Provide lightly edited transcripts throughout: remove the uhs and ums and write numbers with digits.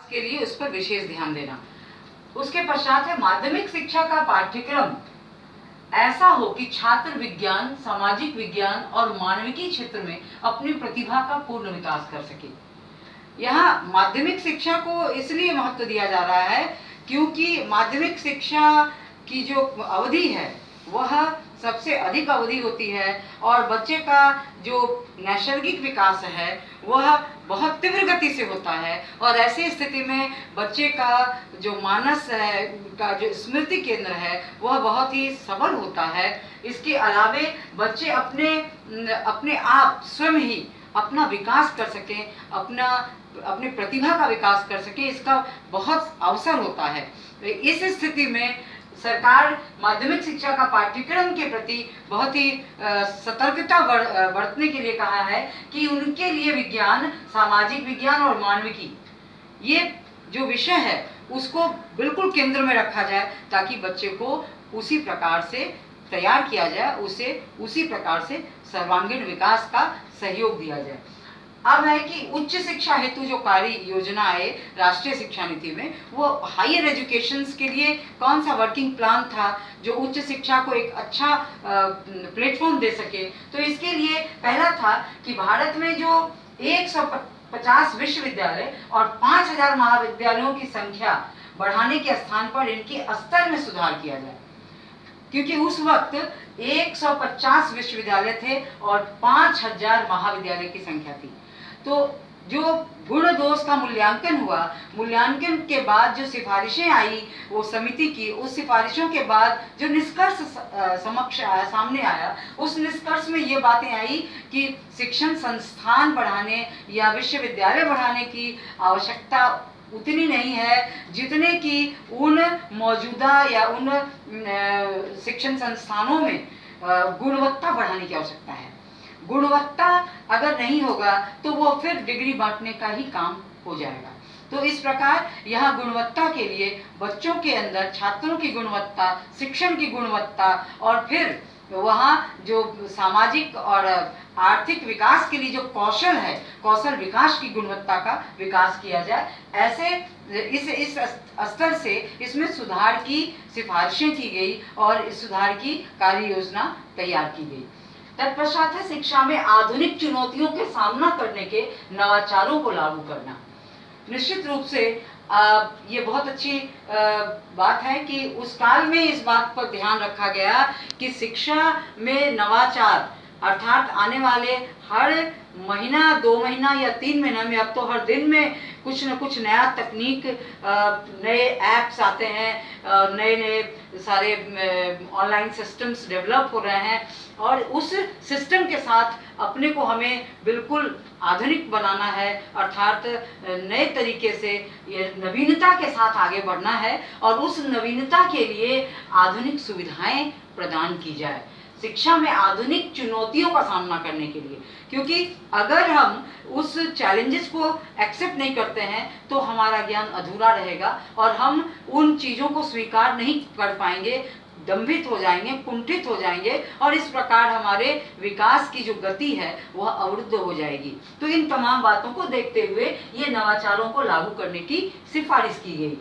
के लिए उस पर विशेष ध्यान देना। उसके पश्चात है माध्यमिक शिक्षा का पाठ्यक्रम ऐसा हो कि छात्र विज्ञान, सामाजिक विज्ञान और मानविकी क्षेत्र में अपनी प्रतिभा का पूर्ण विकास कर सके। यहाँ माध्यमिक शिक्षा को इसलिए महत्व दिया जा रहा है क्योंकि माध्यमिक शिक्षा की जो अवधि है वह सबसे अधिक अवधि होती है और बच्चे का जो नैसर्गिक विकास है वह बहुत तीव्र गति से होता है और ऐसी स्थिति में बच्चे का जो मानस है का जो स्मृति केंद्र है वह बहुत ही सबल होता है। इसके अलावे बच्चे अपने आप स्वयं ही अपना विकास कर सकें, अपनी प्रतिभा का विकास कर सकें, इसका बहुत अवसर होता है। इस स्थिति में सरकार माध्यमिक शिक्षा का पाठ्यक्रम के प्रति बहुत ही सतर्कता बरतने के लिए कहा है कि उनके लिए विज्ञान, सामाजिक विज्ञान और मानविकी ये जो विषय है उसको बिल्कुल केंद्र में रखा जाए ताकि बच्चे को उसी प्रकार से तैयार किया जाए, उसे उसी प्रकार से सर्वांगीण विकास का सहयोग दिया जाए। अब है कि उच्च शिक्षा हेतु जो कार्य योजना है राष्ट्रीय शिक्षा नीति में, वो हायर एजुकेशन के लिए कौन सा वर्किंग प्लान था जो उच्च शिक्षा को एक अच्छा प्लेटफॉर्म दे सके। तो इसके लिए पहला था कि भारत में जो 150 विश्वविद्यालय और 5000 महाविद्यालयों की संख्या बढ़ाने के स्थान पर इनके स्तर में सुधार किया जाए, क्योंकि उस वक्त 150 विश्वविद्यालय थे और 5000 महाविद्यालय की संख्या थी। तो जो गुण दोष का मूल्यांकन हुआ, मूल्यांकन के बाद जो सिफारिशें आई वो समिति की, उस सिफारिशों के बाद जो निष्कर्ष सामने आया, उस निष्कर्ष में ये बातें आई कि शिक्षण संस्थान बढ़ाने या विश्वविद्यालय बढ़ाने की आवश्यकता उतनी नहीं है जितने कि उन मौजूदा या उन शिक्षण संस्थानों में गुणवत्ता बढ़ाने की आवश्यकता है। गुणवत्ता अगर नहीं होगा तो वो फिर डिग्री बांटने का ही काम हो जाएगा। तो इस प्रकार यहाँ गुणवत्ता के लिए बच्चों के अंदर छात्रों की गुणवत्ता, शिक्षण की गुणवत्ता और फिर वहाँ जो सामाजिक और आर्थिक विकास के लिए जो कौशल है, कौशल विकास की गुणवत्ता का विकास किया जाए। ऐसे इस स्तर से इसमें सुधार की सिफारिशें की गई और इस सुधार की कार्य योजना तैयार की गई। तत्पश्चात है शिक्षा में आधुनिक चुनौतियों के सामना करने के नवाचारों को लागू करना। निश्चित रूप से ये बहुत अच्छी बात है कि उस काल में इस बात पर ध्यान रखा गया कि शिक्षा में नवाचार अर्थात आने वाले हर महीना, 2 महीना या 3 महीना में, अब तो हर दिन में कुछ न कुछ नया तकनीक, नए ऐप्स आते हैं, नए नए सारे ऑनलाइन सिस्टम्स डेवलप हो रहे हैं और उस सिस्टम के साथ अपने को हमें बिल्कुल आधुनिक बनाना है, अर्थात नए तरीके से ये नवीनता के साथ आगे बढ़ना है और उस नवीनता के लिए आधुनिक सुविधाएं प्रदान की जाए शिक्षा में आधुनिक चुनौतियों का सामना करने के लिए। क्योंकि अगर हम उस चैलेंजेस को एक्सेप्ट नहीं करते हैं तो हमारा ज्ञान अधूरा रहेगा और हम उन चीज़ों को स्वीकार नहीं कर पाएंगे, दंभित हो जाएंगे, कुंठित हो जाएंगे और इस प्रकार हमारे विकास की जो गति है वह अवरुद्ध हो जाएगी। तो इन तमाम बातों को देखते हुए ये नवाचारों को लागू करने की सिफारिश की गई।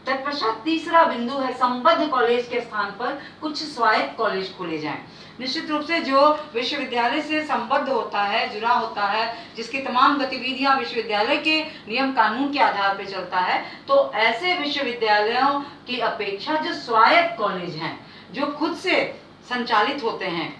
तत्पश्चात तीसरा बिंदु है संबद्ध कॉलेज के स्थान पर कुछ स्वायत्त कॉलेज खोले जाएं। निश्चित रूप से जो विश्वविद्यालय से संबद्ध होता है, जुड़ा होता है, जिसकी तमाम गतिविधियां विश्वविद्यालय के नियम कानून के आधार पर चलता है, तो ऐसे विश्वविद्यालयों की अपेक्षा जो स्वायत्त कॉलेज हैं, जो खुद से संचालित होते हैं,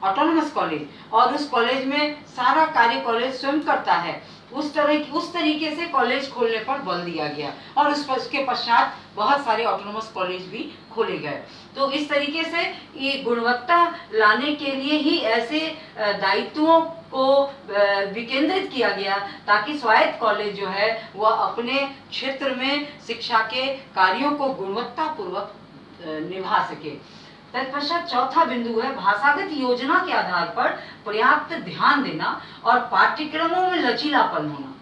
ऑटोनोमस कॉलेज, और उस कॉलेज में सारा कार्य कॉलेज स्वयं करता है, उस तरीके से कॉलेज खोलने पर बल दिया गया और उसके पश्चात बहुत सारे ऑटोनोमस कॉलेज भी खोले गए। तो इस तरीके से ये गुणवत्ता लाने के लिए ही ऐसे दायित्वों को विकेंद्रित किया गया ताकि स्वायत्त कॉलेज जो है वह अपने क्षेत्र में शिक्षा के कार्यों को गुणवत्तापूर्वक निभा सके। तत्पश्चात चौथा बिंदु है भाषागत योजना के आधार पर पर्याप्त ध्यान देना और पाठ्यक्रमों में लचीलापन होना।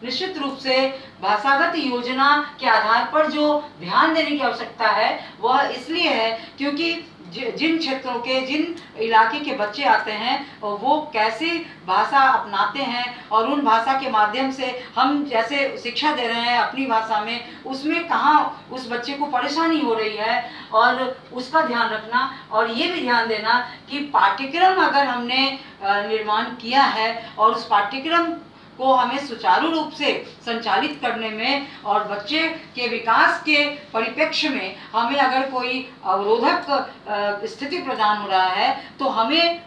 निश्चित रूप से भाषागत योजना के आधार पर जो ध्यान देने की आवश्यकता है वह इसलिए है क्योंकि जिन क्षेत्रों के, जिन इलाके के बच्चे आते हैं वो कैसी भाषा अपनाते हैं और उन भाषा के माध्यम से हम जैसे शिक्षा दे रहे हैं अपनी भाषा में, उसमें कहाँ उस बच्चे को परेशानी हो रही है और उसका ध्यान रखना। और ये भी ध्यान देना कि पाठ्यक्रम अगर हमने निर्माण किया है और उस पाठ्यक्रम को हमें सुचारू रूप से संचालित करने में और बच्चे के विकास के परिप्रेक्ष्य में हमें अगर कोई अवरोधक स्थिति प्रदान हो रहा है तो हमें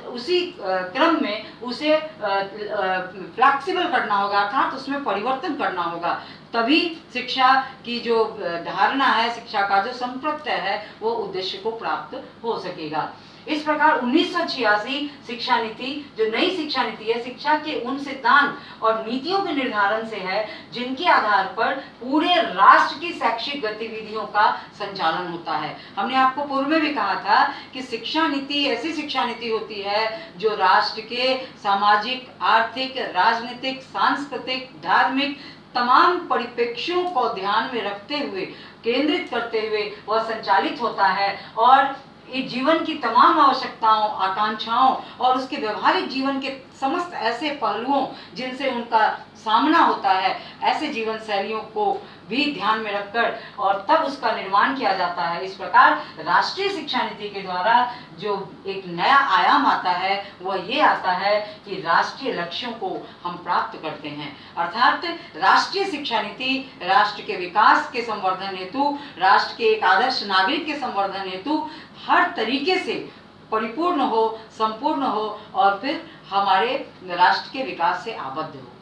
उसी क्रम में उसे फ्लेक्सिबल करना होगा, अर्थात उसमें परिवर्तन करना होगा। तभी शिक्षा की जो धारणा है, शिक्षा का जो संप्रत्यय है, वो उद्देश्य को प्राप्त हो सकेगा। इस प्रकार 1986 शिक्षा नीति, जो नई शिक्षा नीति है, शिक्षा के उन सिद्धांत और नीतियों के निर्धारण से है जिनके आधार पर पूरे राष्ट्र की शैक्षिक गतिविधियों का संचालन होता है। हमने आपको पूर्व में भी कहा था कि शिक्षा नीति ऐसी शिक्षा नीति होती है जो राष्ट्र के सामाजिक, आर्थिक, राजनीतिक, सांस्कृतिक, धार्मिक तमाम परिप्रेक्ष्यों को ध्यान में रखते हुए, केंद्रित करते हुए वह संचालित होता है और इस जीवन की तमाम आवश्यकताओं, आकांक्षाओं और उसके व्यवहारिक जीवन के समस्त ऐसे पहलुओं जिनसे उनका सामना होता है, ऐसे जीवन शैलियों को भी ध्यान में रखकर और तब उसका निर्माण किया जाता है। इस प्रकार राष्ट्रीय शिक्षा नीति के द्वारा जो एक नया आयाम आता है वह ये आता है कि राष्ट्रीय लक्ष्यों को हम प्राप्त करते हैं, अर्थात राष्ट्रीय शिक्षा नीति राष्ट्र के विकास के संवर्धन हेतु, राष्ट्र के एक आदर्श नागरिक के संवर्धन हेतु हर तरीके से परिपूर्ण हो, संपूर्ण हो और फिर हमारे राष्ट्र के विकास से आबद्ध हो।